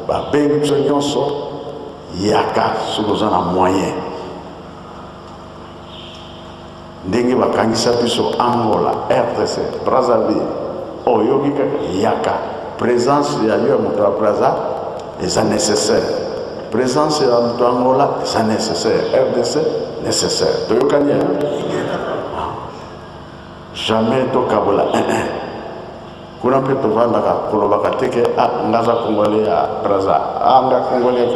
babengi biso nyonso yaka soki oza na moyen ndenge bakangisa biso Angola, RDC, Brazzaville oyoki kaka yaka présence ya yo ya moto ya Brazza eza nécessaire, présence ya moto Angola eza nécessaire, RDC nécessaire. Toyokani jamais tokabola kuna mpe tovandaka kolobaka te ke ngaza congolais ya Brazza nga congolais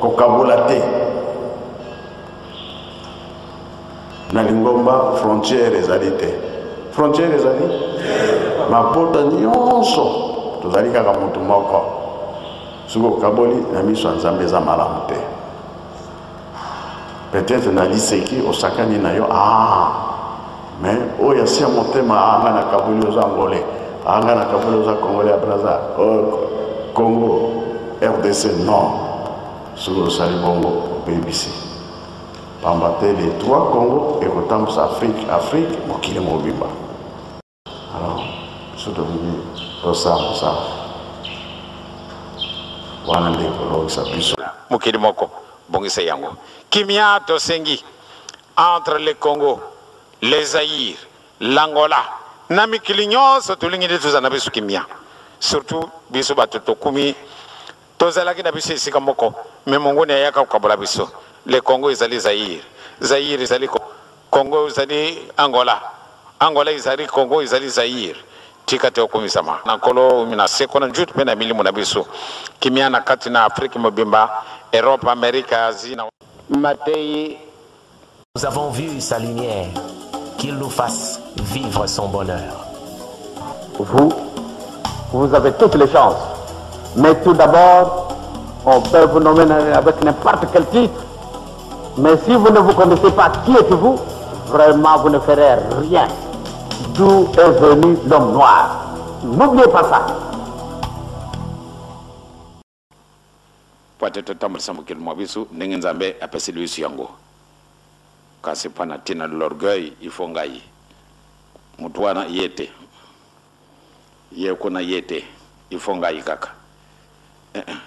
kokabola te na lingomba frontière ezali te, frontière ezali mapota nyonso tozali kaka moto moko soki okaboli na miso ya Nzambe eza malamu te. Peut-être na liseki osakani na yo mais oyo asia motema anga na kaboli oza angolais anga na kaboli oza congolais ya Brazza Congo RDC non soki osali bongo obebisi pamba te les trois Congo ekotambusa Afrique mokili mobimba. Alors biso tolingi tosala mosala wana nde kolongisa biso mokili moko bongisa yango kimia tosengi entre le Congo, les Zaïre, l'Angola na mikili nyonso tolingi nde tozala na biso kimia, surtout biso bato tokumi tozalaki na biso esika moko me mongoni ayaka kokabola biso. Le Congo ezali Zaïre, Zaïre ezali Congo ezali Angola, Angola ezali Congo ezali Zaïre. Tika te okumisama na kolo mina seko na njutu pe na milimu na biso kimia na kati na Afrique mobimba, Europe, Amérique, Asie na Matei. Nous avons vu sa lumière, qu'il nous fasse vivre son bonheur. Vous avez toutes les chances. Mais tout d'abord, on peut vous nommer avec n'importe quel titre. Mais si vous ne vous connaissez pas qui êtes-vous, vraiment vous ne ferez rien. D'où est venu l'homme noir. N'oubliez pas ça. Peut-être tamar samukil mobisu ndenge Nzambe apesi luisu yango. Kasi pana tina l'orgueil il faut ngai. Mutu wana yete. Ye kuna yete il faut ngai kaka.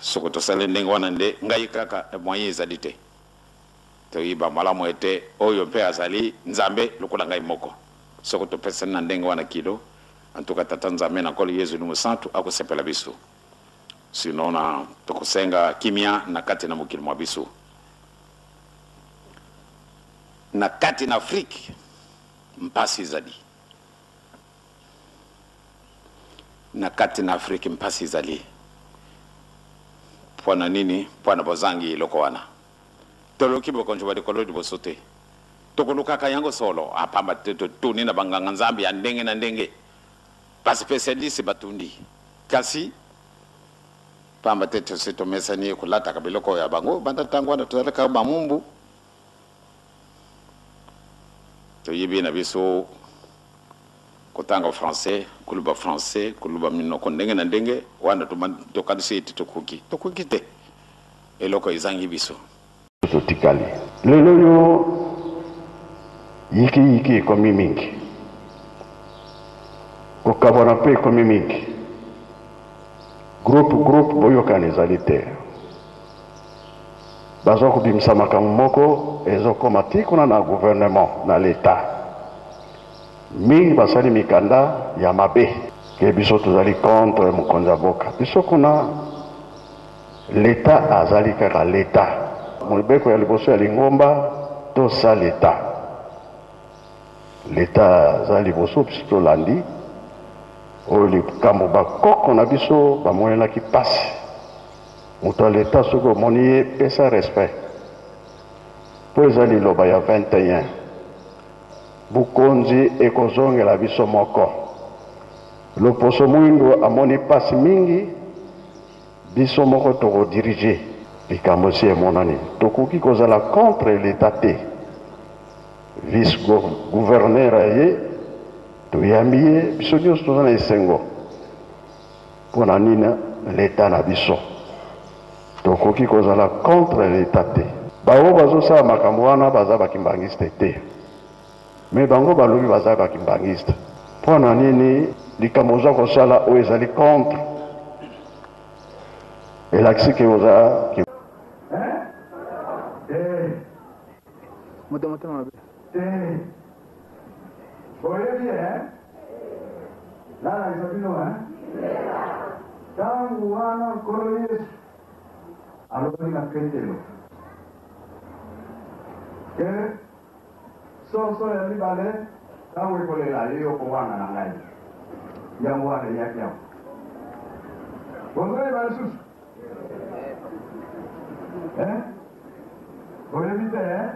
Soko to sale ndenge wana nde ngai kaka moyen ezali te. To yiba malamu ete oyo mpe azali Nzambe lokola ngai moko. Soko to pesa na ndenge wana kilo antuka tata Nzambe na kolo Yesu numu santu akusepela biso. Sinon na tokusenga kimia na kati na mukili mwa biso. Na kati na Afrique mpasi zali. Na kati na Afrique mpasi zali. Pwana nini? Pwana bozangi loko wana. Toloki bokonjwa de kolodi bosote. Tokoluka kayango solo apamba tuni na banganga Nzambe ya ndenge na ndenge. Pas spécialiste batundi. Kasi pamba tete sito mesani kulata kabiloko ya bango banda tangwana tuzaleka bamumbu. To yibi na biso kotanga français kuluba minoko ndenge na ndenge wana to kadisi tokuki te eloko izangi biso totikali lelo yo yiki komi mingi kokabona pe komi mingi groupe boyokani ezali te bazo kobimisa makambo moko ezokoma ti kuna na gouvernement na l'état mingi basali mikanda ya mabe ke biso tozali contre mokonzi ya boka biso kuna l'état azali kaka l'état mobeko ya liboso ya lingomba tosa l'état aza liboso biso tolandi oyo likambo bakoko na biso bamonelaki pasi moto ya l'état soki omoni ye pesa respect po eza liloba ya 21 bukonzi ekozongela biso moko loposo mwindo amoni pasi mingi biso moko tokodirige likambo si emonani tokoki kozala contre l'état te vice gouverneur ye toyambi ye biso nyonso toza na esengo mpona nini l'état na biso tokoki kozala contre l'état te bango bazosala makambo wana baza bakimbangiste te me bango balobi baza bakimbangiste mpona nini likambo oza kosala oyo ezali contre Et l'accès que vous avez. Hein? Vous voyez bien, hein? Là, ils ont vu nous, hein? Quand vous avez colonisé, alors il a créé l'eau. Que son est libéré, quand vous collez là, il y a un peu de langue. Il y a un peu de langue. Vous voyez bien, sous? Hein? Vous voyez bien, hein?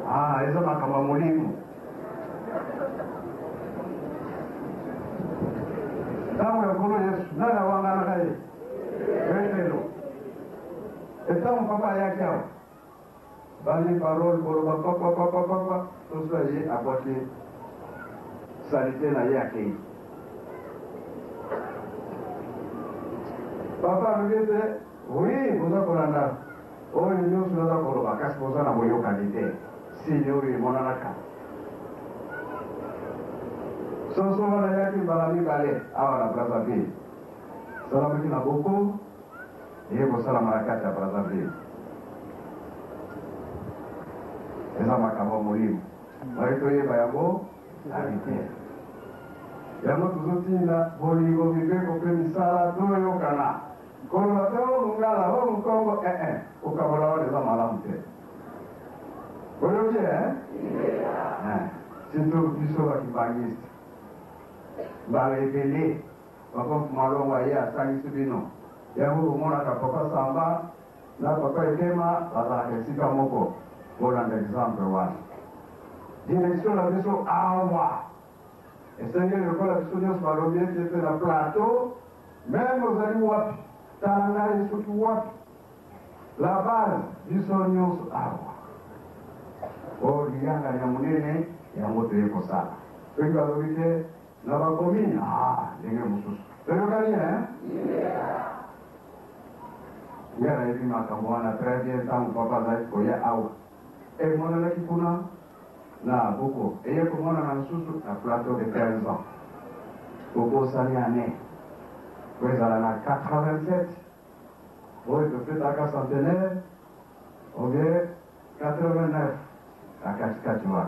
Ah, ils ont un peu de moulin. Quand vous colonisez, là, il y a un peu de langue. Et quand vous papa y a Bali parole papa tout ça y est apporté salité na yake papa me dit oui vous avez colanda oh nous nous sommes d'accord ba kas posa na moyo qualité signori monanaka so na yake balami bale awala Brazzaville salamu kina boko yebo salamu rakata Brazzaville. Eza makambo mulimu baitoyeba yango abite yango tuzotinda bolingo mibeko mpe misala toyokana koloba te olungala olukongo okabola wana eza malamu te oyoki surtout biso bakibangiste mbala ebele bakofu malongo aye asangisi bino yango omonaka papa samba na papa ekema bazalaka esika moko. Voilà un exemple. Direction la maison Awa. Et Seigneur, le corps de la maison Malomien qui était dans le plateau, même aux Aliwap, Talanga et Sotuwap, la base du Sonios Awa. Oh, il y a un yamoune, il y a un mot de ça. Puis la vérité, la commune, les gars, vous c'est le gagné, hein? Il y a un élément qui a très bien tant papa d'ailleurs pour y avoir. Et mon élève kuna na beaucoup. Et il comment on a sous un plateau de 15 ans. Beaucoup s'en année. Vous allez à 87. Vous êtes fait à la centenaire. Ou bien 89 à Kachikachua.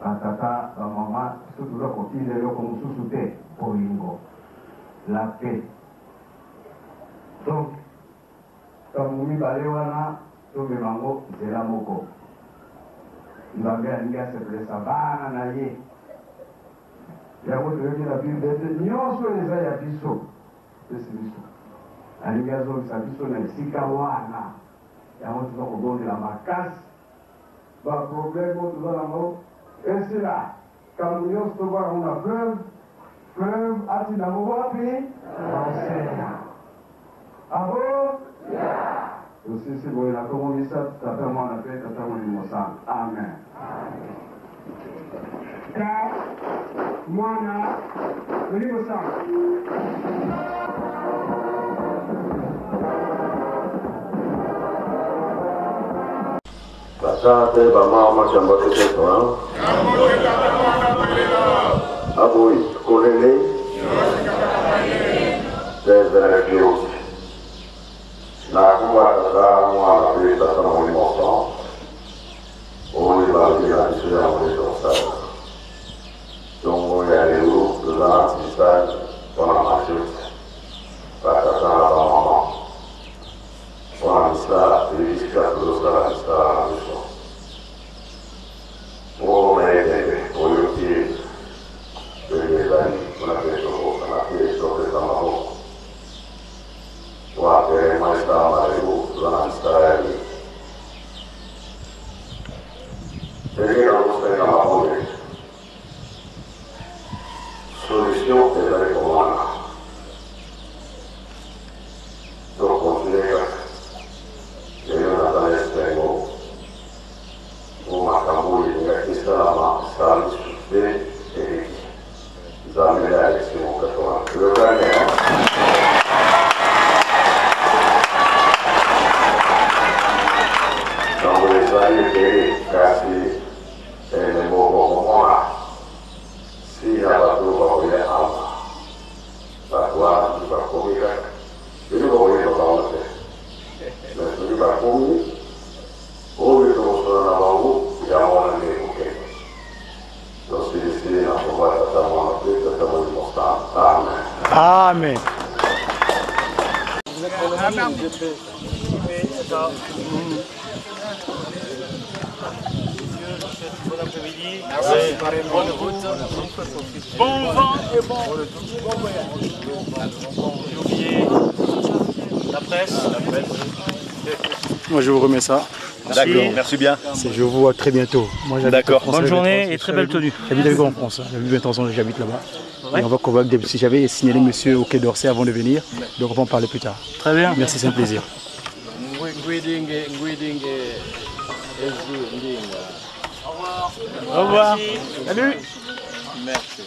La tata, la maman, surtout le coquille de l'eau comme sous-souté. Polingo. La paix. Donc, comme vous m'y baléwana. Tobe mango zela moko nzambe alingi asepelisa bana na ye yango toyoki na bible nyonso eza ya biso pesi biso alingi azongisa biso na esika wana yango toza kobondela makasi baproblème oyo toza nango esila kambo nyonso tobwanango na fleuve atindango wapi baosena abo aussi, si vous la communication, ça fait moins la paix, ça fait moins l'innocent. Amen. Car, moi, l'innocent. Basate, Bama, Machamba, Teteto, Aboui, Kolele, Zézé, la courage moi la paix, ça sera mon important. On y va dire la mission en responsable. Donc on y allait où, dans l'apprentissage, pendant la chute, parce que ça va pas maman. On a mis ça, et les efficaces de l'autre, on a mis ça à la mission. On a été pour le pied de les amis, on a fait le on a fait le ça maman. Amen. Bon après-midi. Bonne route. Bon vent et bon voyage. J'ai oublié la presse. Moi, je vous remets ça. D'accord, merci bien. Je vous vois très bientôt. D'accord, bonne journée et très belle tenue. J'habite avec vous en France. J'habite 20 ans, j'habite là-bas. Ouais. Et on va convaincre, si j'avais signalé monsieur au Quai d'Orsay avant de venir, donc on va en parler plus tard. Très bien. Merci, c'est un plaisir. Au revoir. Salut. Merci.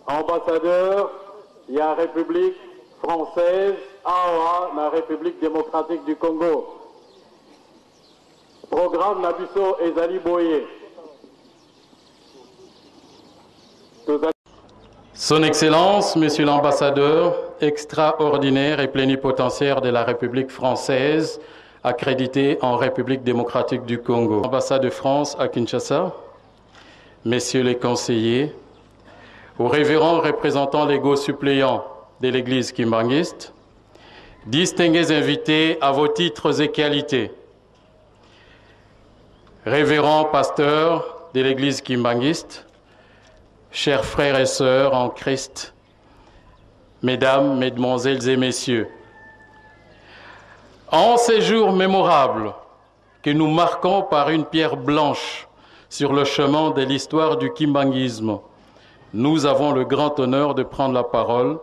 Ambassadeur, il y a République française, AOA, la République démocratique du Congo. Programme Nabiso Ezali Boye. Son Excellence, Monsieur l'ambassadeur extraordinaire et plénipotentiaire de la République française, accrédité en République démocratique du Congo. Ambassade de France à Kinshasa, Messieurs les conseillers, aux révérends représentants légaux suppléants de l'Église kimbanguiste, distingués invités à vos titres et qualités, révérends pasteurs de l'Église kimbanguiste, chers frères et sœurs en Christ, Mesdames, Mesdemoiselles et Messieurs, en ces jours mémorables que nous marquons par une pierre blanche sur le chemin de l'histoire du kimbanguisme, nous avons le grand honneur de prendre la parole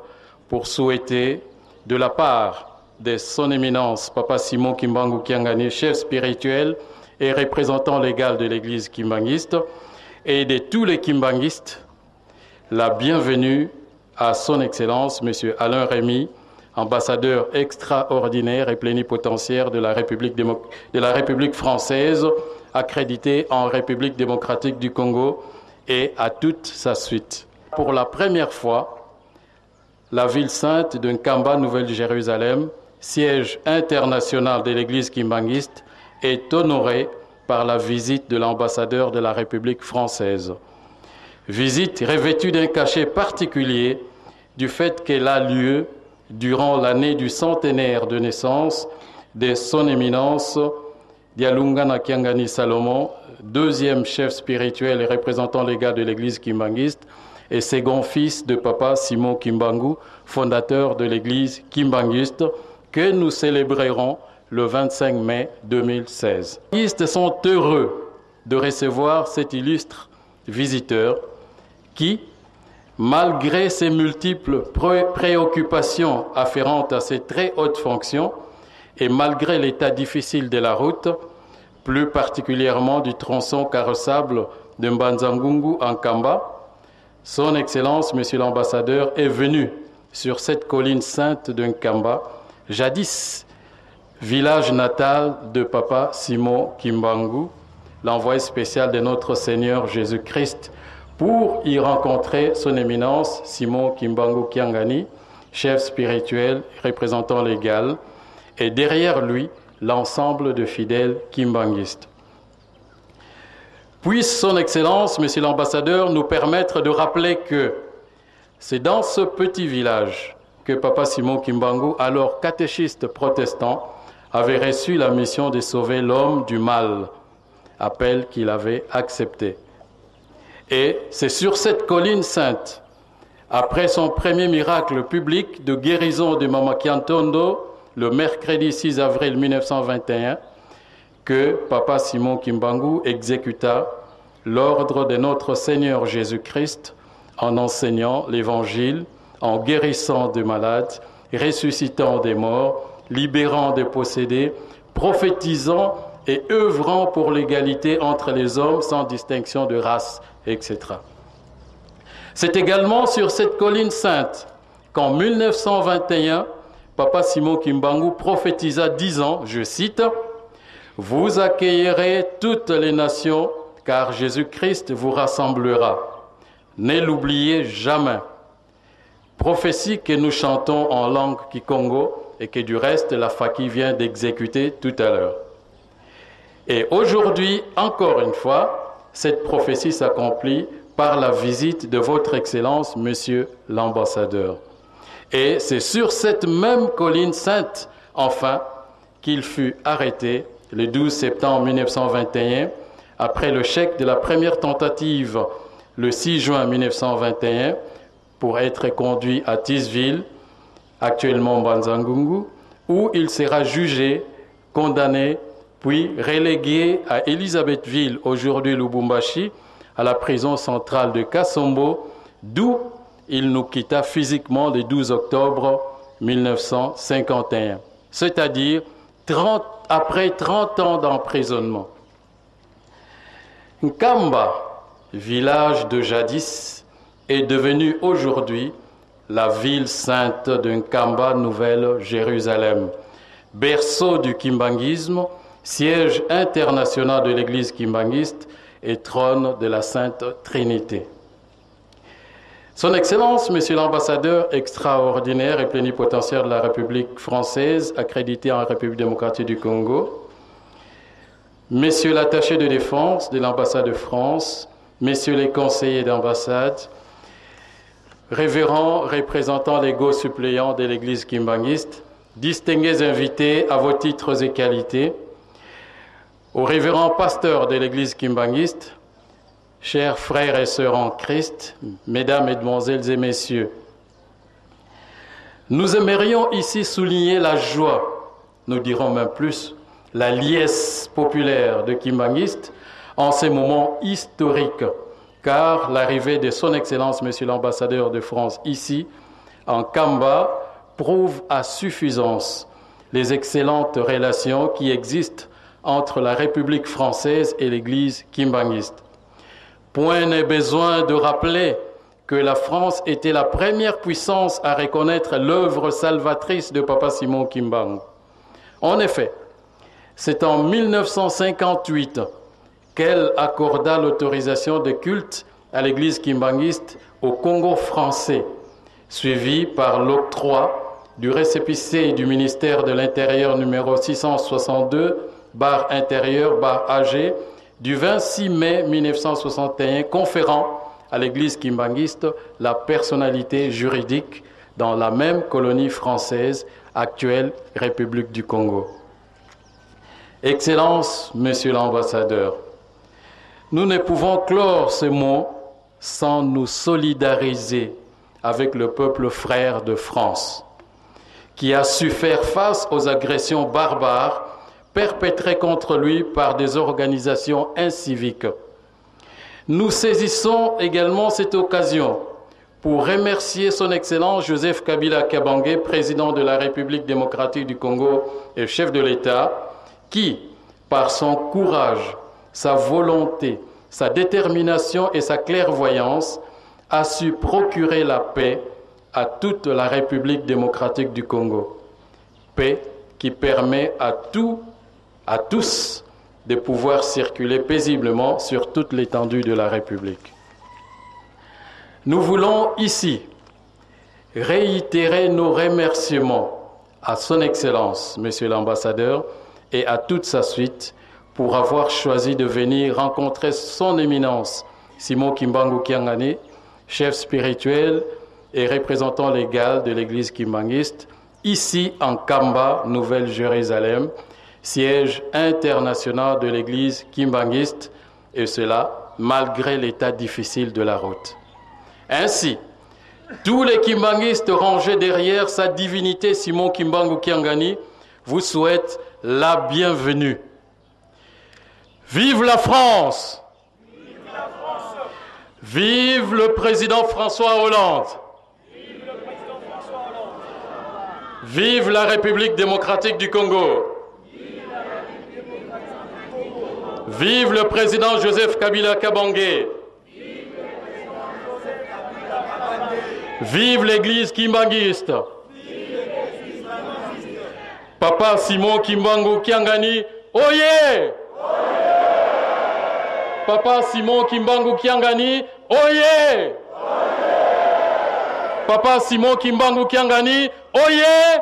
pour souhaiter, de la part de son éminence, Papa Simon Kimbangu Kiangani, chef spirituel et représentant légal de l'Église kimbanguiste, et de tous les kimbanguistes, la bienvenue à son Excellence, M. Alain Rémy, ambassadeur extraordinaire et plénipotentiaire de la République française, accrédité en République démocratique du Congo, et à toute sa suite. Pour la première fois, la ville sainte de Nkamba, Nouvelle-Jérusalem, siège international de l'Église kimbanguiste, est honorée par la visite de l'ambassadeur de la République française. Visite revêtue d'un cachet particulier du fait qu'elle a lieu durant l'année du centenaire de naissance de son éminence Dialungana Kiangani Salomon, deuxième chef spirituel et représentant légal de l'Église kimbanguiste et second fils de Papa Simon Kimbangu, fondateur de l'Église kimbanguiste, que nous célébrerons le 25 mai 2016. Les kimbanguistes sont heureux de recevoir cet illustre visiteur qui, malgré ses multiples préoccupations afférentes à ses très hautes fonctions et malgré l'état difficile de la route, plus particulièrement du tronçon carrossable de Mbanzangungu en Kamba, son Excellence, Monsieur l'ambassadeur, est venu sur cette colline sainte de Nkamba, jadis village natal de Papa Simon Kimbangu, l'envoyé spécial de notre Seigneur Jésus-Christ, pour y rencontrer son éminence Simon Kimbangu Kiangani, chef spirituel, représentant légal, et derrière lui, l'ensemble de fidèles kimbanguistes. Puisse son Excellence, Monsieur l'ambassadeur, nous permettre de rappeler que c'est dans ce petit village que Papa Simon Kimbangu, alors catéchiste protestant, avait reçu la mission de sauver l'homme du mal, appel qu'il avait accepté. Et c'est sur cette colline sainte, après son premier miracle public de guérison de Mama Kiantondo, le mercredi 6 avril 1921, que Papa Simon Kimbangu exécuta l'ordre de notre Seigneur Jésus-Christ en enseignant l'Évangile, en guérissant des malades, ressuscitant des morts, libérant des possédés, prophétisant et œuvrant pour l'égalité entre les hommes sans distinction de race, etc. C'est également sur cette colline sainte qu'en 1921, Papa Simon Kimbangu prophétisa disant, je cite, « Vous accueillerez toutes les nations, car Jésus-Christ vous rassemblera. Ne l'oubliez jamais. » Prophétie que nous chantons en langue kikongo et que du reste la Faki vient d'exécuter tout à l'heure. Et aujourd'hui, encore une fois, cette prophétie s'accomplit par la visite de votre Excellence, Monsieur l'ambassadeur. Et c'est sur cette même colline sainte, enfin, qu'il fut arrêté le 12 septembre 1921, après le chèque de la première tentative le 6 juin 1921, pour être conduit à Tisville, actuellement Mbanzangungu, où il sera jugé, condamné, puis relégué à Elisabethville, aujourd'hui Lubumbashi, à la prison centrale de Kasombo, d'où il nous quitta physiquement le 12 octobre 1951, c'est-à-dire après 30 ans d'emprisonnement. Nkamba, village de jadis, est devenu aujourd'hui la ville sainte de Nkamba, Nouvelle-Jérusalem, berceau du kimbanguisme, siège international de l'Église kimbanguiste et trône de la Sainte Trinité. Son Excellence, Monsieur l'ambassadeur extraordinaire et plénipotentiaire de la République française, accrédité en République démocratique du Congo, Messieurs l'attaché de défense de l'ambassade de France, Messieurs les conseillers d'ambassade, révérends représentants légaux suppléants de l'Église kimbanguiste, distingués invités à vos titres et qualités, aux révérends pasteurs de l'Église kimbanguiste, chers frères et sœurs en Christ, mesdames, mesdemoiselles et messieurs, Nous aimerions ici souligner la joie, nous dirons même plus, la liesse populaire de Kimbanguiste en ces moments historiques, car l'arrivée de son Excellence, Monsieur l'ambassadeur de France, ici, en Kamba, prouve à suffisance les excellentes relations qui existent entre la République française et l'Église kimbanguiste. Point n'est besoin de rappeler que la France était la première puissance à reconnaître l'œuvre salvatrice de Papa Simon Kimbangu. En effet, c'est en 1958 qu'elle accorda l'autorisation de culte à l'Église kimbanguiste au Congo français, suivi par l'octroi du récépissé du ministère de l'Intérieur numéro 662/intérieur/AG du 26 mai 1961, conférant à l'Église kimbanguiste la personnalité juridique dans la même colonie française, actuelle République du Congo. Excellence, Monsieur l'ambassadeur, nous ne pouvons clore ce mot sans nous solidariser avec le peuple frère de France, qui a su faire face aux agressions barbares perpétrées contre lui par des organisations inciviques. Nous saisissons également cette occasion pour remercier son Excellence Joseph Kabila Kabange, président de la République démocratique du Congo et chef de l'État, qui, par son courage, sa volonté, sa détermination et sa clairvoyance, a su procurer la paix à toute la République démocratique du Congo. Paix qui permet à tous de pouvoir circuler paisiblement sur toute l'étendue de la République. Nous voulons ici réitérer nos remerciements à son Excellence, Monsieur l'ambassadeur, et à toute sa suite pour avoir choisi de venir rencontrer son Éminence, Simon Kimbangu Kiangani, chef spirituel et représentant légal de l'Église kimbanguiste, ici en Kamba, Nouvelle-Jérusalem, siège international de l'Église kimbanguiste, et cela malgré l'état difficile de la route. Ainsi, tous les kimbanguistes rangés derrière sa divinité Simon Kimbangu Kiangani vous souhaitent la bienvenue. Vive la France! Vive le président François Hollande! Vive la République démocratique du Congo! Vive le président Joseph Kabila Kabange! Vive l'Église kimbanguiste! Papa Simon Kimbangu Kiangani, oyez! Papa Simon Kimbangu Kiangani, oyez! Papa Simon Kimbangu Kiangani, oyez!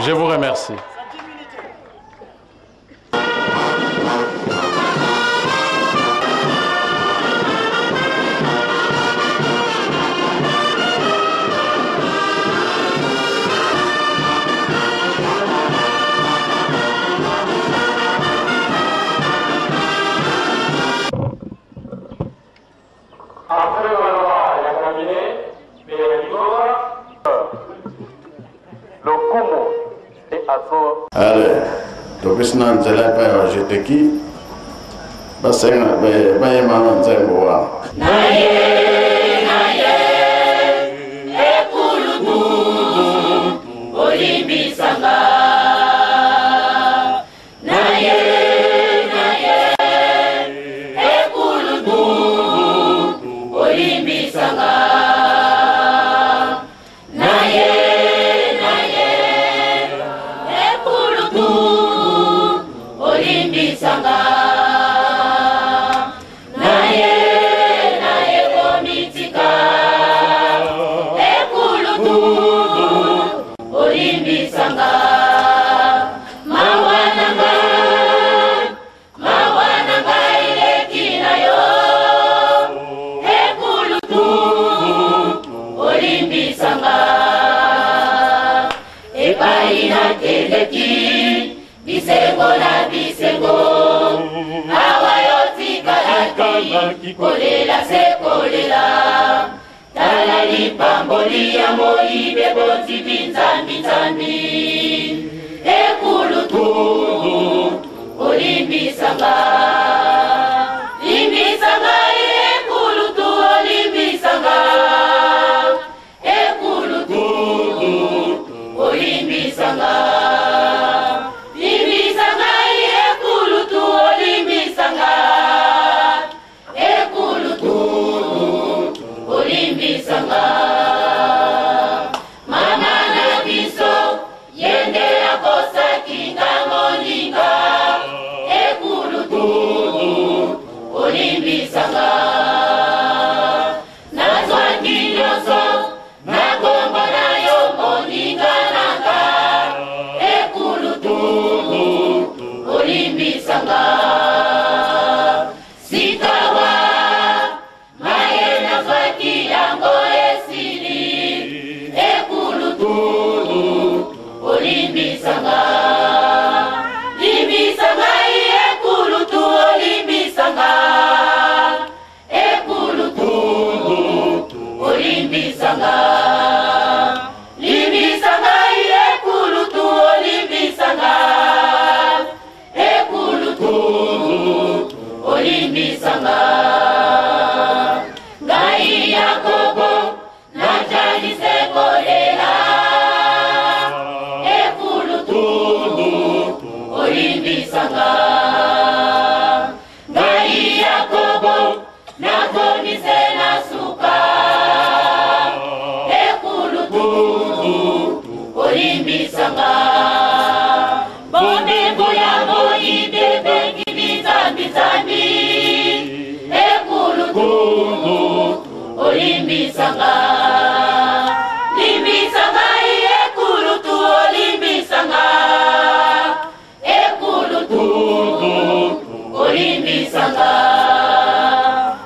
Je vous remercie. Ale, to bisna nzela pa ya jeteki basenga ba yema nzembo wa naye ekuludu olimbisanga naye ekuludu olimbisanga Mawana ngai lekina yo, ekulutu. leki bisengo na bisengo awa yotikalaki kolela se kolela tala lipamboli ya moibe bonzi binzambi ekulutu olimbisanga limbisanga ekulutu olimbisanga ekulutu olimbisanga limbisanga ekulutu olimbisanga ekulutu olimbisanga mama na biso yende akosaki ngangoninga ekulutu olimbisanga nazwaki nyonso nakombo na yo moninga nanga ekulutu olimbisanga sikawa maye nazwaki yango esili ekulutu olimbisanga limbisanga ekulutu olimbisanga ekulutu olimbisanga limbisanga ekulutu olimbisanga ekulutu olimbisanga ngai yakobo najalise kolela ekulutu olimbisanga ngai yakobo nakomise na suka ekulutu olimbisanga bonembo ya moibe bengi bizambi ekulutu olimbisanga limbisanga ekulutu olimbisanga ekulutu olimbisanga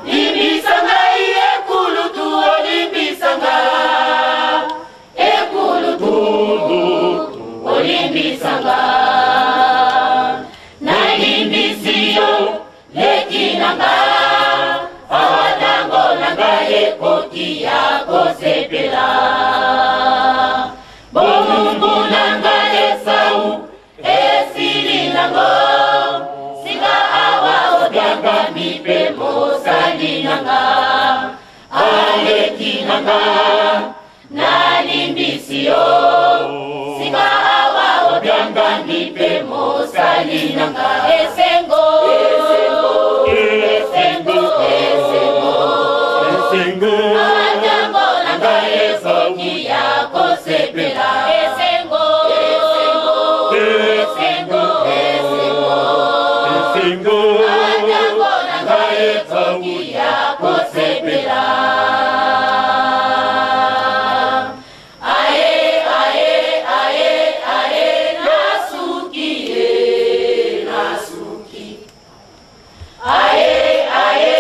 limbisanga ekulutu olimbisanga ekulutu olimbisanga nalimbisiyo lekinanga awatango nanga ekoti ya kosepela bomumbu nanga esau esili nango singa awa obyanga mipe mosali nanga aleki nanga nalimbisiyo singa awa obyanga mipe mosali nanga esengo esengo esengo esengo atango nanga esoki ya kosepela esengo esengo esengo esengo atango nanga esoki ya kosepela ae ae ae ae nasuki nasuki ae ae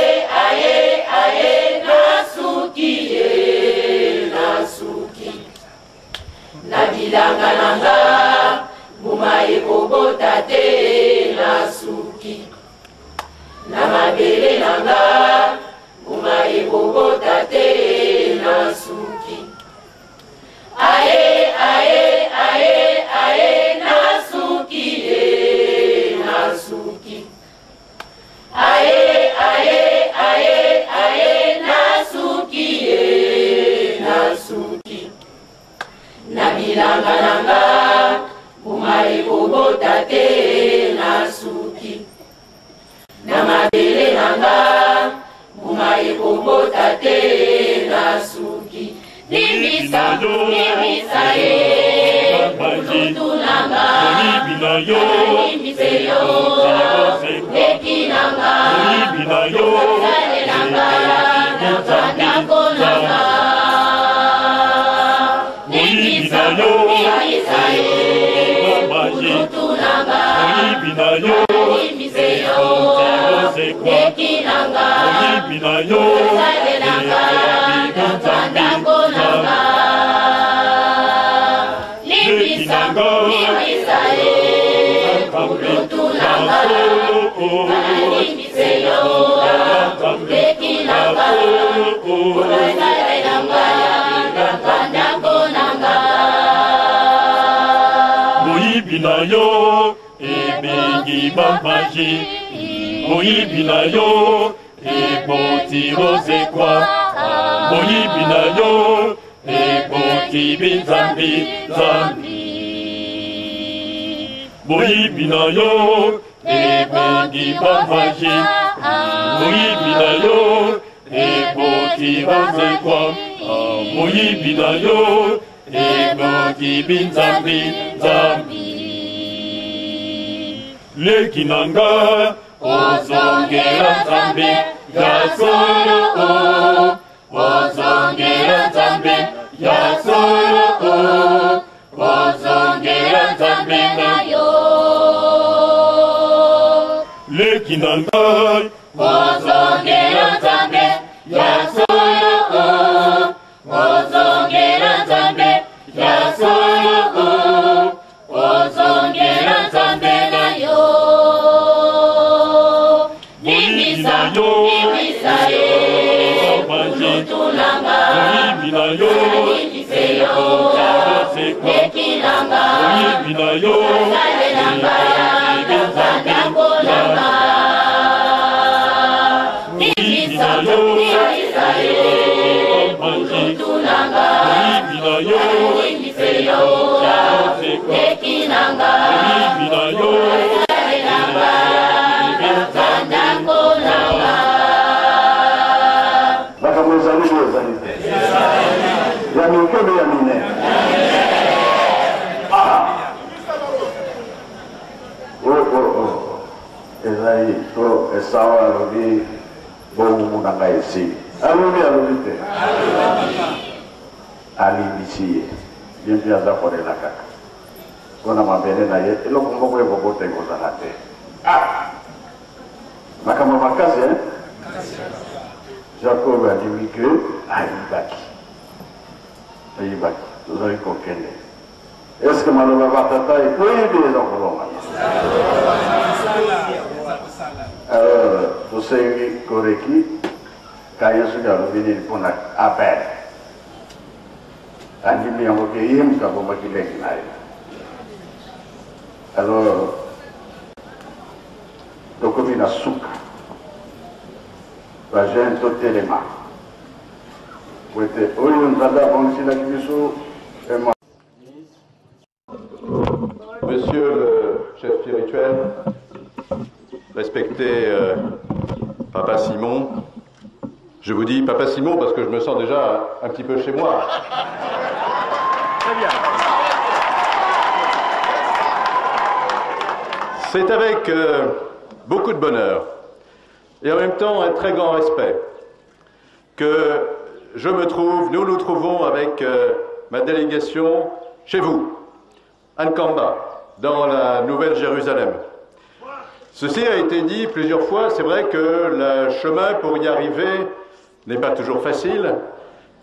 ae ae nasuki nasuki nabilanga nanga mbuma ekobota te nasuki na mabele nanga mbuma ekobota te nasuki ae ae ae ae nasuki nasuki ae ae ae ae nasuki nasuki nabilanga nanga mbuma ekobota te nasuki na mabele nanga mbuma ekobota te nasuki limbisa limbisa ye kulutu nanga limbise yo leki nanga sale nanga natandako nanga limbisa limbisa ye kulutu nanga limbise yo leki nanga sale nanga natandako nanga limbisa limbisa Nzambe Basolo Alibiseyo Nzambe Basolo Moyibi na yo ebengi bamaji Moyibi na yo eboti rozekwa Moyibi na yo eboti binzambi zambi Moyibi na yo ebengi bamaji Moyibi na yo eboti rozekwa Moyibi na yo eboti binzambi zambi Lekinanga ozongera Nzambe yasolo ozongera Nzambe yasolo ozongera Nzambe nayo Lekinanga ozongera Nzambe yasolo ozongera Nzambe yasolo ozongera Nzambe nayo Nimisayo Tulanga Nimisayo Nekilanga Salelanga Gazanda Kolanga Nimisayo Tulanga Nimisayo Nekilanga Salelanga Gazanda Kolanga ya mikono ya mine ezali to esawa alobi bomumu na ngai esili alobi te alibisi ye ye mpe aza kolela kaka mpona mabele na ye eloko moko eboko te kozala te makambo makasi Jacob andimi ke ayibaki tozali kokende eske maloba batata ekoyebi eza kolonga alors tosengi koreki kaye soki alobi nini mpona abel andimi yango ke ye moto abomaki leki na ye alors tokomi na suka bagene totelema wete oyo nzambe abongisilaki biso ema. Monsieur le chef spirituel, respecté Papa Simon, je vous dis Papa Simon parce que je me sens déjà un petit peu chez moi. Très bien. C'est avec beaucoup de bonheur et en même temps un très grand respect que nous nous trouvons avec ma délégation chez vous, à Nkamba, dans la Nouvelle-Jérusalem. Ceci a été dit plusieurs fois, c'est vrai que le chemin pour y arriver n'est pas toujours facile,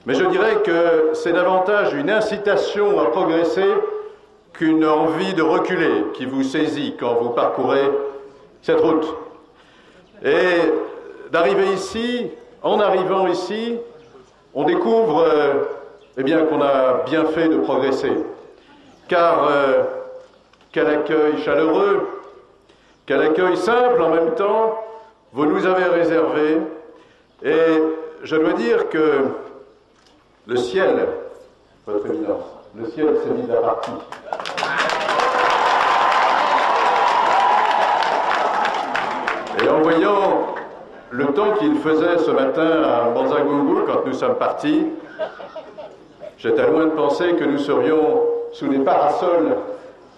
mais je dirais que c'est davantage une incitation à progresser qu'une envie de reculer qui vous saisit quand vous parcourez cette route. Et d'arriver ici, en arrivant ici, on découvre eh bien, qu'on a bien fait de progresser. Car quel accueil chaleureux, quel accueil simple en même temps, vous nous avez réservé. Et je dois dire que le ciel, votre éminence, le ciel s'est mis à partie. Et en voyant le temps qu'il faisait ce matin à Banzagungu quand nous sommes partis, j'étais loin de penser que nous serions sous des parasols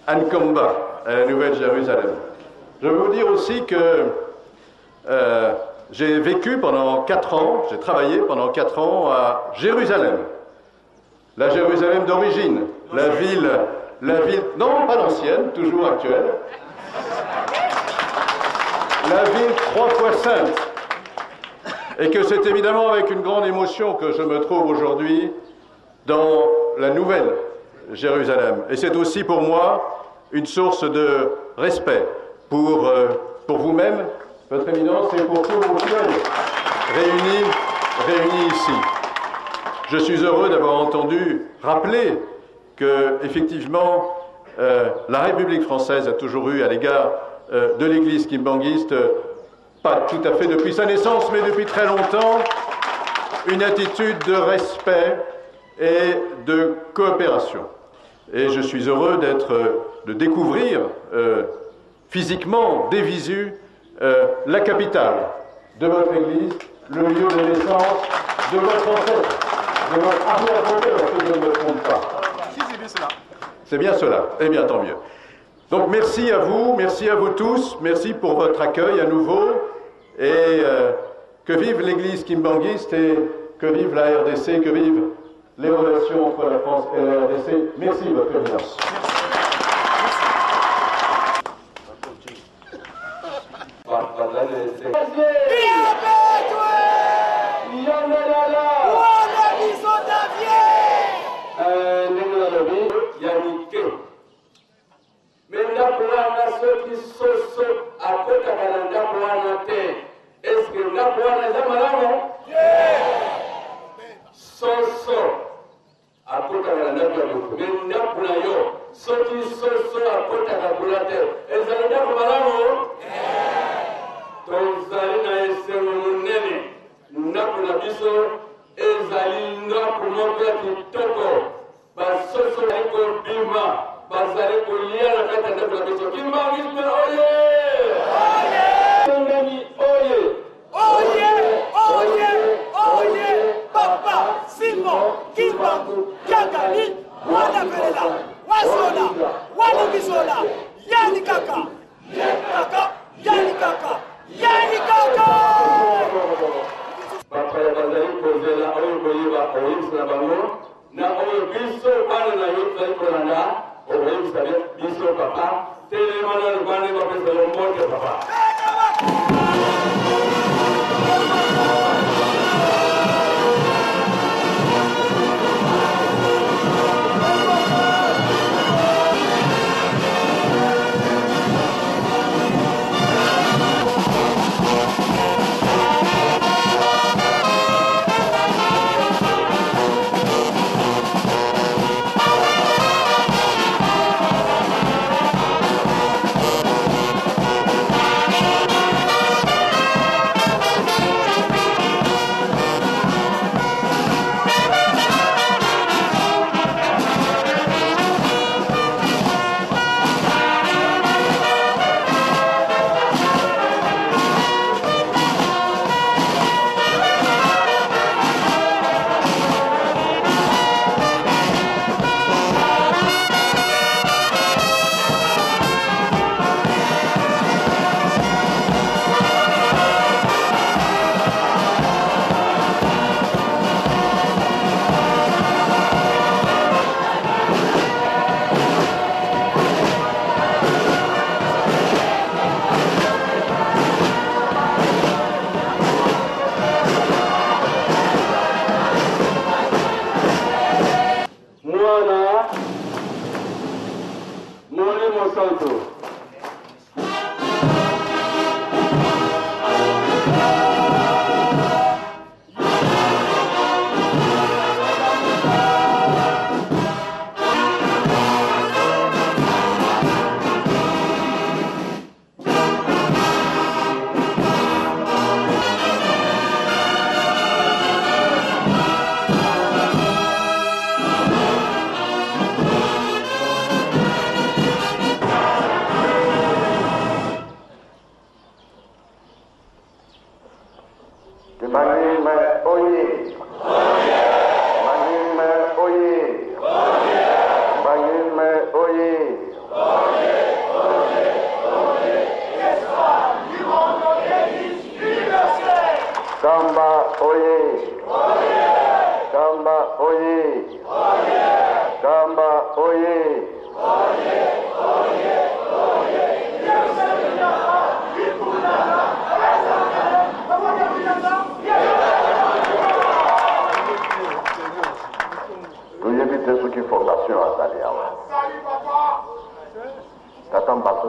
à Nkamba, à la Nouvelle-Jérusalem. Je veux vous dire aussi que j'ai vécu pendant 4 ans, j'ai travaillé pendant 4 ans à Jérusalem. La Jérusalem d'origine, la ville, non pas l'ancienne, toujours actuelle, la ville 3 fois sainte. Et que c'est évidemment avec une grande émotion que je me trouve aujourd'hui dans la nouvelle Jérusalem. Et c'est aussi pour moi une source de respect pour vous-même, votre Éminence, et pour tous vos frères réunis ici. Je suis heureux d'avoir entendu rappeler que, effectivement, la République française a toujours eu à l'égard de l'Église kimbanguiste, pas tout à fait depuis sa naissance, mais depuis très longtemps, une attitude de respect et de coopération. Et je suis heureux de découvrir physiquement, des visus, la capitale de votre Église, le lieu de naissance de votre ancêtre, de votre arrière-grand-père, si je ne me trompe pas. Si, c'est bien cela. C'est bien cela. Eh bien, tant mieux. Donc, merci à vous tous, merci pour votre accueil à nouveau, et que vive l'Église kimbanguiste et que vive la RDC, que vivent les relations entre la France et la RDC. Merci, votre Éminence.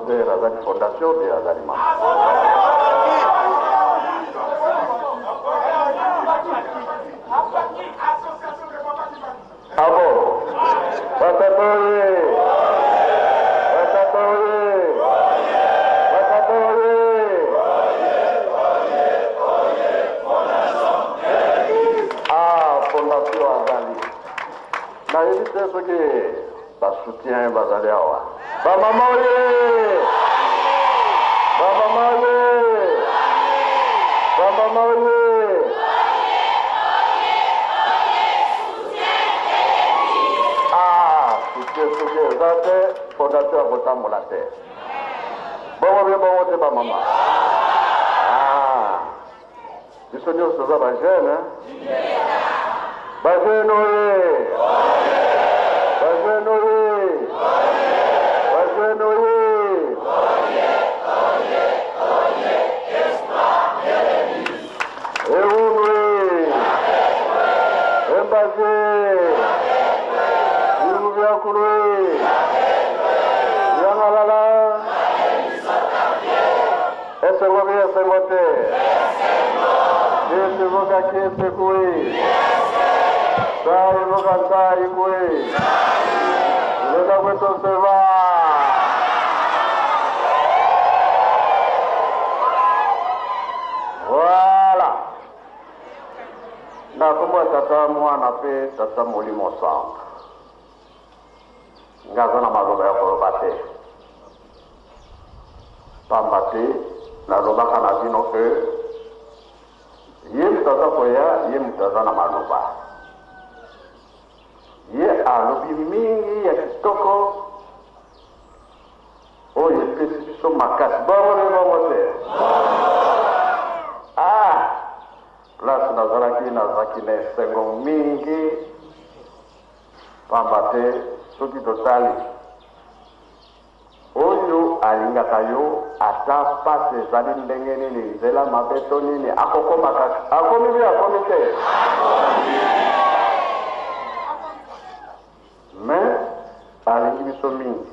promoteur à la fondation de Azalima. Ah bon? Fondation Azali. Na évité ce que ba soutien bazali awa. Ba maman ye. Ba maman ye. Ba maman ye. Ah, soutien zate fondation Abota Molate. Bon te ba maman. Ah. Ils sont tous ça ba jeune hein. Ba jeune oye. Voilà. Na kumwa tata mwana pe tata molimo centre. Ngazana maloba ya korobate. Pambate na lobaka na bino ke ye mutaza koya ye mutaza na maloba. Ye alobi mingi ya kitoko oyo epesi biso makasi bongo te. Ah, place nazalaki na esengo mingi pamba te soki totali oyo alingaka yo ata pasi ezali ndenge nini nzela mabe to nini akokoma kaka akomi bi akomi te mais alingi biso mingi.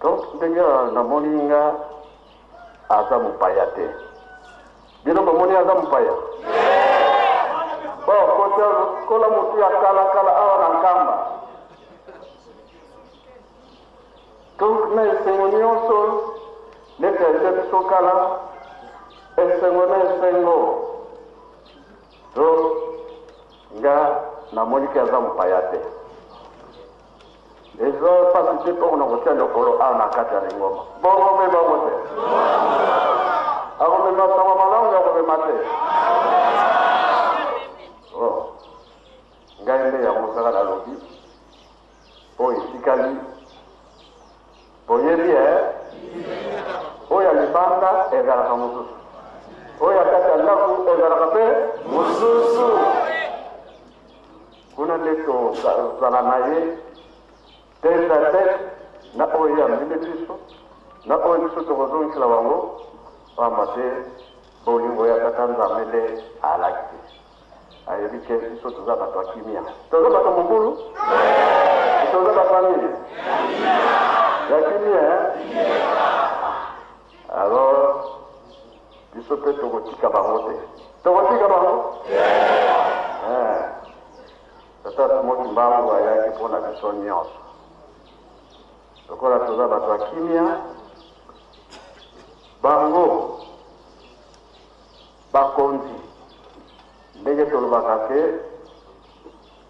Donc ndenge namoni nga aza mopaya te. Bino bomoni aza mopaya. Bon, kola mutu ya kala awa na nkamba. Donc na esengo nyonso neti aza biso kala esengo na esengo. Donc nga namoni ke aza mopaya te. Ezo pasi te mpo na kotia lokolo awa na kati ya lingoma. Bongo mpe bongo te. Akomema sango malamu akomema te. Oh. Ngai nde yango kaka nalobi po etikali boyebi oyo ya libanda ezalaka mosusu oyo ya kati ya ndako ezalaka mpe mosusu kuna nde tozala na ye tete a tete na oyo ya mbibe biso na oyo biso tokozongisela bango pamba te bolingo ya tata nzambe nde alaki te ayebi ke biso toza bato ya kimia toza bato mobulu toza bato nini ya kimia alors biso mpe tokotika bango te tokotika bango tata simoki mbangu ayaki mpona biso nyonso lokola toza bato ya kimia bango bakonzi ndenge tolobaka ke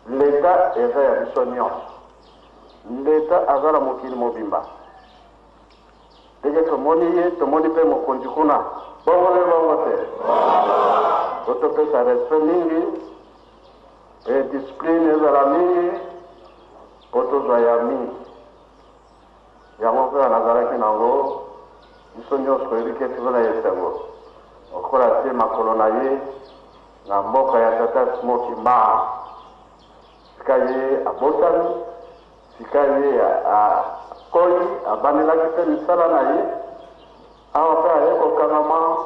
leta eza ya biso nyonso leta aza na mokili mobimba ndenge tomoni ye tomoni mpe mokonzi kuna bongo le bongo te po topesa respect mingi e discipline ezala mingi po tozwa ya mingi yango kaka nazalaki nango biso nyonso toyebi ke toza na esengo okola te makolo na ye na mboka ya tata smoki mbangu sika ye abotami sika ye akoli abandelaki mpe misala na ye awa mpe aye kokangama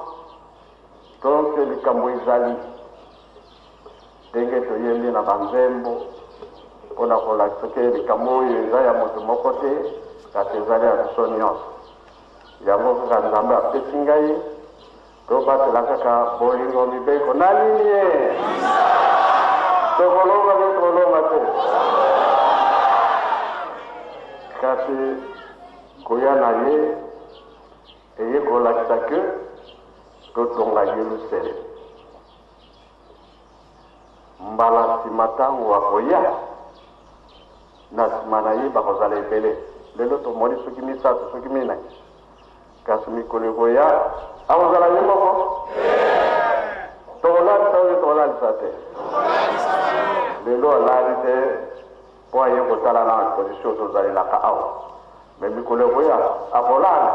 donc likambo ezali ndenge toyembi na banzembo mpona kolakisa ke likambo oyo eza ya moto moko te kati ezali ya biso nyonso yango kaka nzambe apesi ngai tobatela kaka bolingo mibeko na nini ye tokolonga mpe tolonga te kasi koya na ye eye kolakisa ke totonga Yelusalemi mbala nsima ntango akoya na nsima na ye bakozala ebele lelo tomoni soki misato soki minai kasi mikolo ekoya akozala ye moko tokolalisa oyo tokolalisa te lelo alali te mpo aye kotala na position tozalelaka awa me mikolo ekoya akolala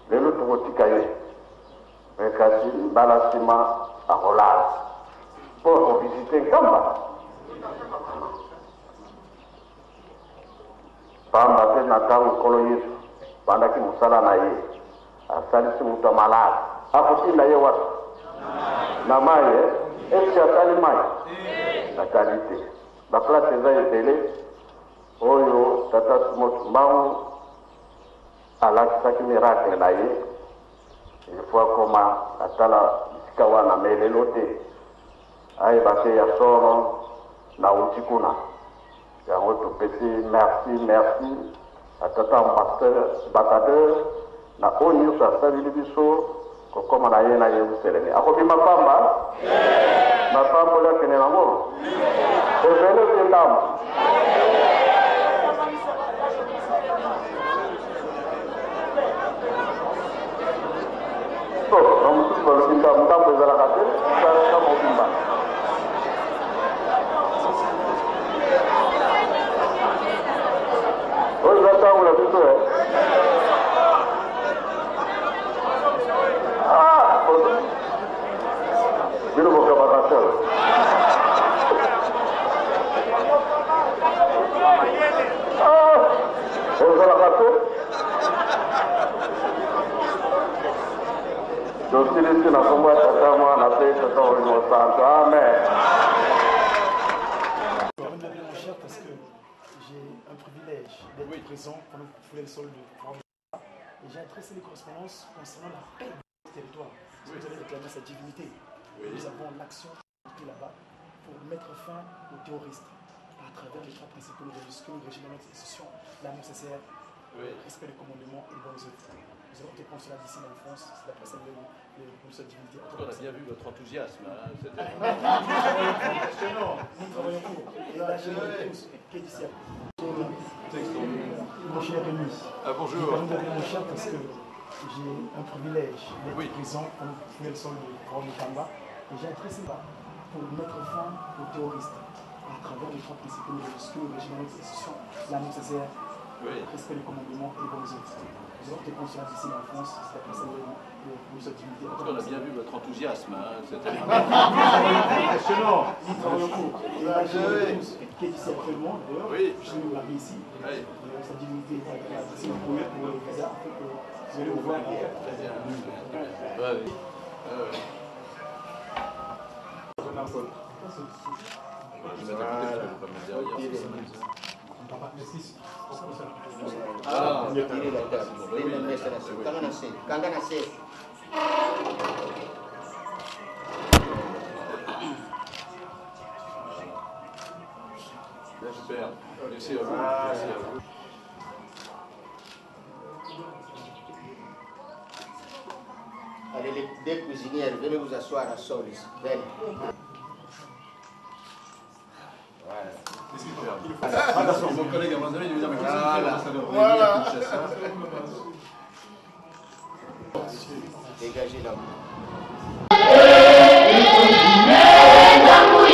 lelo tokotika ye me kasi mbala nsima akolala mpo akovisite nkamba pamba te na ntango nkolo yesu bandaki mosala na ye asalisi moto ya malade akotinda ye wapi na mai eske atali mai atali te baplace eza ebele oyo tata simoto mbangu alakisaki miracle na ye ilfo akoma atala bisika wana me lelo te ayeba te ya solo na uti kuna yango topesi merci atata ambassadeur na oyo nyonso asaleli biso kokoma na ye na Yelusalemi akobima pamba na pambola akende nango ebele okendamu na mosusu balobi ndambo ezalaka te ezalaka mobimba oyo eza ntango na biso bino bokamaka te ezalaka te tosilisi na kombo ya tata mwana pe tata olimo santo amen. Parce que j'ai un privilège d'être présent pendant que vous foulez le sol de et j'ai adressé des correspondances concernant la paix du territoire. Vous allez réclamer sa divinité. Nous avons l'action qui est là-bas pour mettre fin aux terroristes à travers les trois principaux que le régime de notre institution, la nécessaire, respect du commandement et de bonnes œuvres. Nous allons te prendre cela d'ici en France, c'est la personne de sa divinité. On a bien vu votre enthousiasme. Nous travaillons pour. Et là, j'ai tous qui est d'ici. Mon cher Rémi. Bonjour. Mon cher, parce que j'ai un privilège d'être présent pour le sol de Rome-Kamba. Et j'ai adressé là pour mettre fin aux terroristes à travers les trois principaux que le régime de notre institution, la nécessaire, respect du commandement et les bonnes œuvres. Nous avons des consciences ici en France, c'est la personne de sa divinité. On a bien vu votre enthousiasme. Impressionnant. Nous travaillons pour. Et là, j'ai tous qui est ici actuellement, d'ailleurs. Je suis marié ici. Sa divinité est ici pour le visa, afin que vous allez ouvrir. J'espère. Merci à vous. Merci à vous. Allez, les deux cuisinières, venez vous asseoir à sol ici. Venez. Voilà. Mon collègue Amazon, il veut dire, mais voilà. Dégagez là. We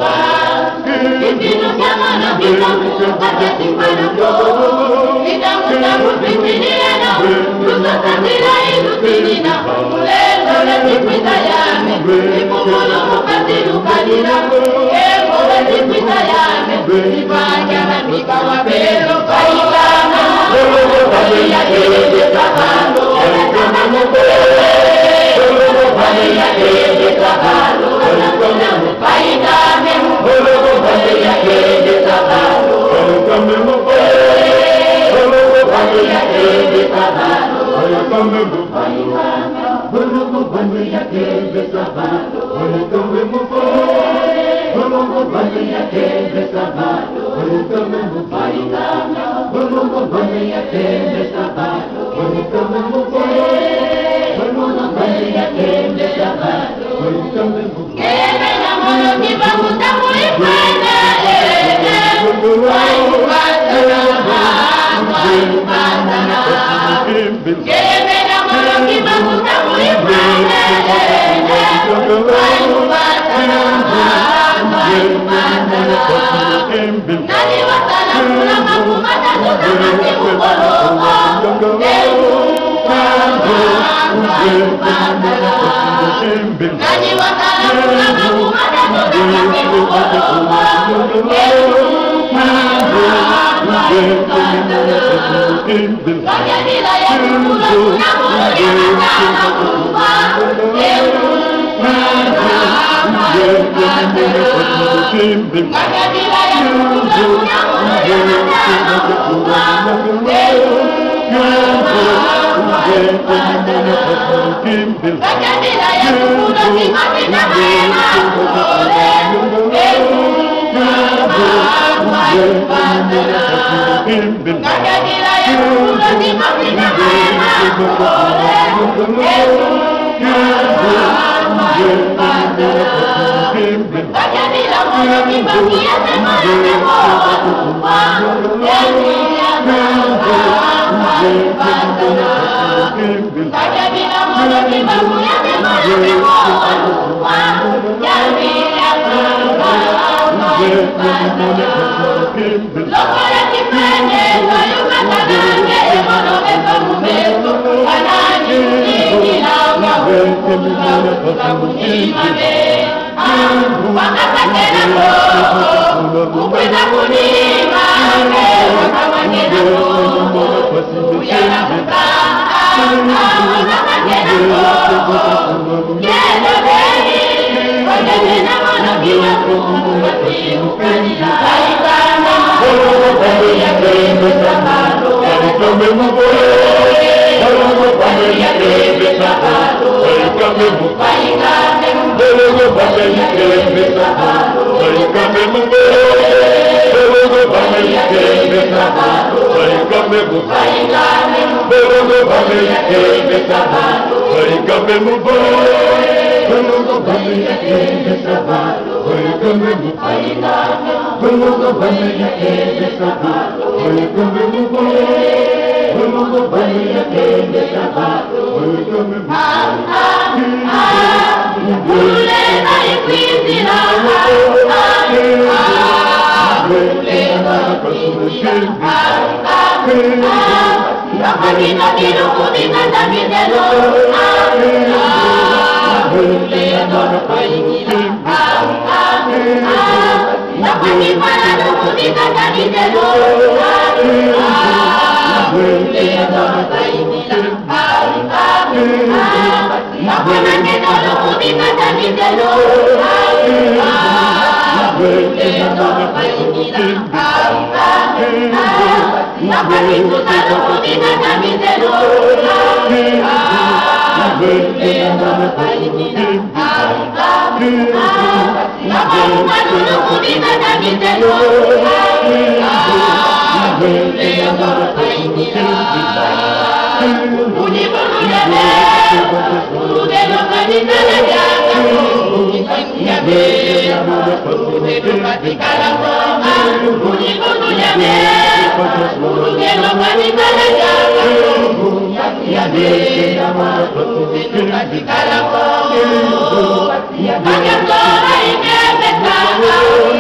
Wow.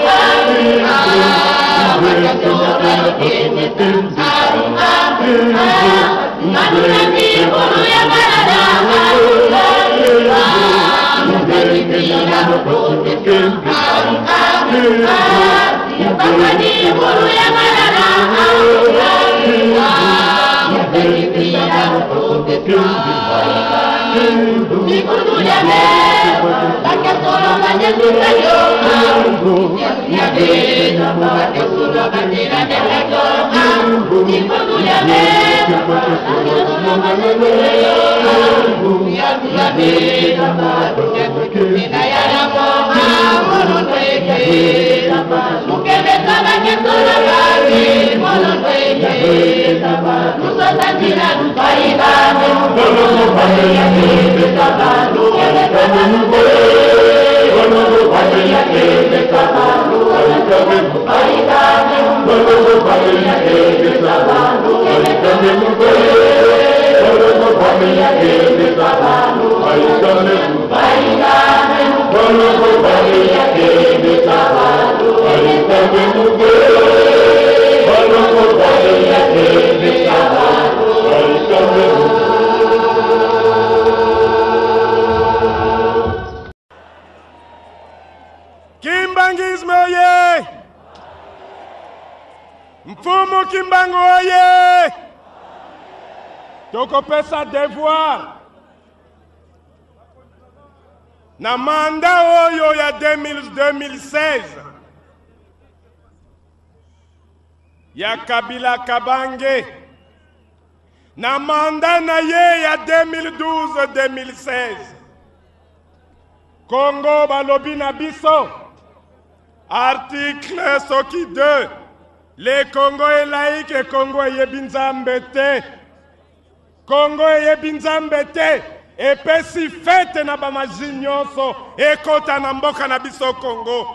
Bye. Kimbangisme oye! Mfumu Kimbangu oye! Tokopesa devoir na manda oyo ya 2016 ya Kabila Kabange na manda na ye ya 2012-2016 Congo balobi na biso article soki 2 le Congo est laïque et Congo yebi nzambe te Congo yebi nzambe te epesi fete na bamaji nyonso ekota na mboka na biso Congo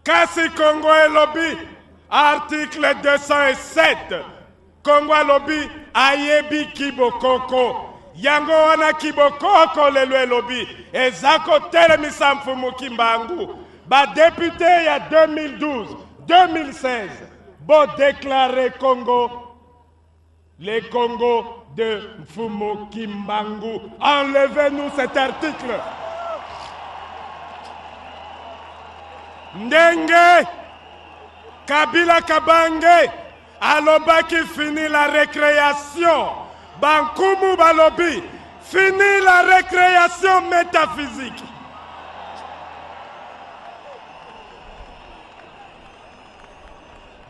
kasi Congo elobi article 207 Congo elobi ayebi kibokoko yango wana kibokoko lelo elobi eza kotelemisa mfumu Kimbangu badepute ya 2012-2016 bo déclaré Congo le Congo de Mfumu Kimbangu. Enlevez-nous cet article. Ndenge Kabila Kabange alobaki fini la récréation. Bankumu balobi fini la récréation métaphysique.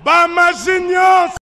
Bamaginion